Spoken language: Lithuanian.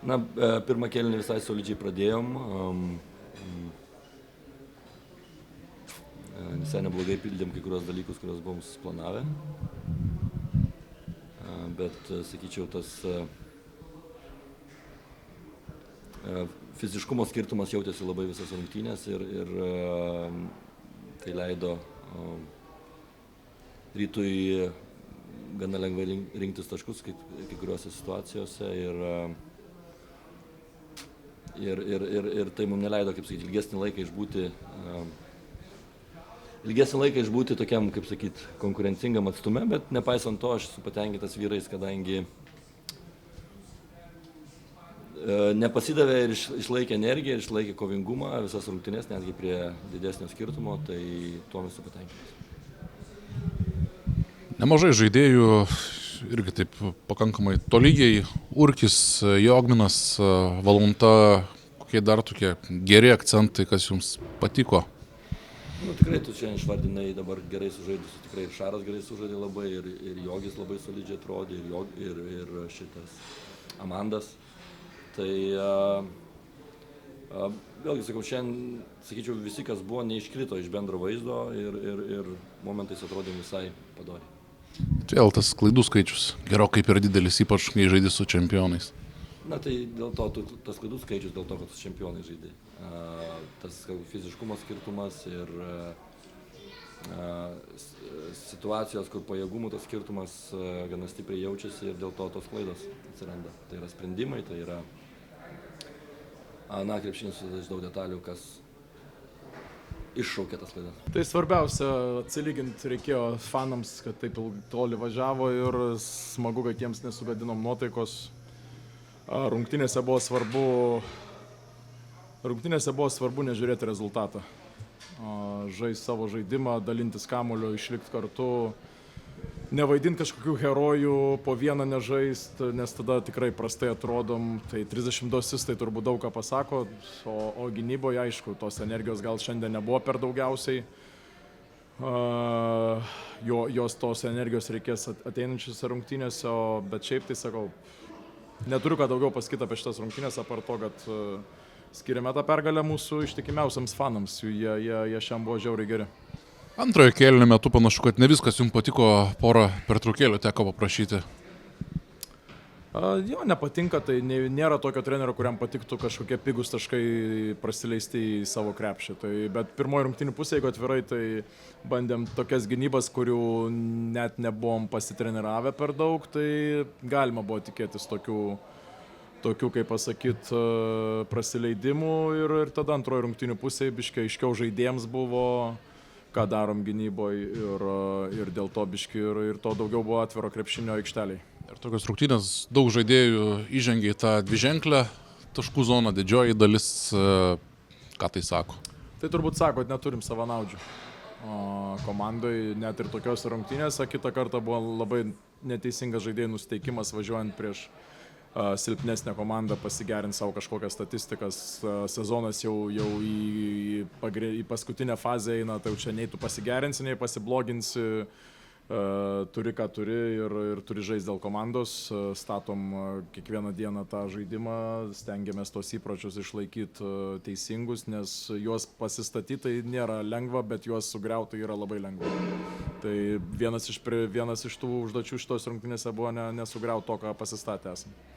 Na, pirmą kėlinį visai solidžiai pradėjom. Visai neblogai pildėm kai kurios dalykus, kuriuos buvom suplanavę. Bet, sakyčiau, tas fiziškumo skirtumas jautėsi labai visas rungtynės ir tai leido Rytui gana lengvai rinktis taškus kai kuriuose situacijose ir tai mums neleido, kaip sakyti, ilgesnį laiką išbūti tokiam, kaip sakyti, konkurencingam atstume, bet nepaisant to aš esu patenkintas vyrais, kadangi nepasidavė ir išlaikė energiją, ir išlaikė kovingumą visas rungtynes, netgi prie didesnio skirtumo, tai tuo esu patenkintas. Nemažai žaidėjų irgi taip pakankamai tolygiai. Urkis, Jogminas, Valunta, kokie dar tokie geri akcentai, kas jums patiko? Tikrai tu čia išvardinai dabar gerai sužaidusius, tikrai ir Šaras gerai sužaidė labai, ir Jogis labai solidžiai atrodė, ir šitas Amandas. Tai vėlgi sakau, šiandien, sakyčiau, visi, kas buvo, neiškrito iš bendro vaizdo ir momentais atrodė visai padoriai. Vėl tas klaidų skaičius gerokai per didelis, ypač kai žaidži su čempionais. Na tai dėl to, tas klaidų skaičius dėl to, kad su čempionais žaidži. Tas fiziškumo skirtumas ir situacijos, kur pajėgumų tas skirtumas gana stipriai jaučiasi ir dėl to tos klaidos atsiranda. Tai yra sprendimai, tai yra krepšinis su daug detalių, kas iššaukė tas klaidas. Tai svarbiausia, atsilyginti reikėjo fanams, kad taip toli važiavo ir smagu, kad jiems nesugadinom nuotaikos. Rungtynėse buvo svarbu nežiūrėti rezultatą. Žaisti savo žaidimą, dalintis kamuoliu, išlikti kartu, nevaidinti kažkokių herojų, po vieną nežaist, nes tada tikrai prastai atrodom. Tai 32 asistai turbūt daug ką pasako, o gynyboje, aišku, tos energijos gal šiandien nebuvo per daugiausiai. Jos tos energijos reikės ateinančiose rungtynėse, bet šiaip tai sakau, neturiu ką daugiau pasakyti apie šitas rungtynės, apart to, kad skiriame tą pergalę mūsų ištikimiausiams fanams, jie šiam buvo žiauriai geri. Antrojo kėlinio metu panašu, kad ne viskas jums patiko, porą pertraukėlių teko paprašyti. Jo, nepatinka, tai nėra tokio trenerio, kuriam patiktų kažkokie pigus taškai prasileisti į savo krepšį. Bet pirmoji rungtynių pusė, jeigu atvirai, tai bandėm tokias gynybas, kurių net nebuvom pasitreniravę per daug, tai galima buvo tikėtis tokių kaip pasakyt, prasileidimų ir tada antroji rungtynių pusė biškai aiškiau žaidėjams buvo, ką darom gynyboje ir dėl to biški ir to daugiau buvo atviro krepšinio aikšteliai. Ir tokios rungtynės, daug žaidėjų įžengė į tą dviženklę taškų zoną, didžioji dalis, ką tai sako? Tai turbūt sako, kad neturim savanaudžių. Komandai net ir tokios rungtynėse kitą kartą buvo labai neteisingas žaidėjų nusiteikimas važiuojant prieš silpnesnę komandą pasigerinti savo kažkokias statistikas. Sezonas jau į paskutinę fazę eina, tai jau čia nei tu pasigerinsi, nei pasibloginsi. Turi ką turi ir turi žaisti dėl komandos. Statom kiekvieną dieną tą žaidimą, stengiamės tos įpročius išlaikyti teisingus, nes juos pasistatyti tai nėra lengva, bet juos sugriauti yra labai lengva. Tai vienas iš tų užduočių šitos rungtynėse buvo nesugriauti to, ką pasistatę esame.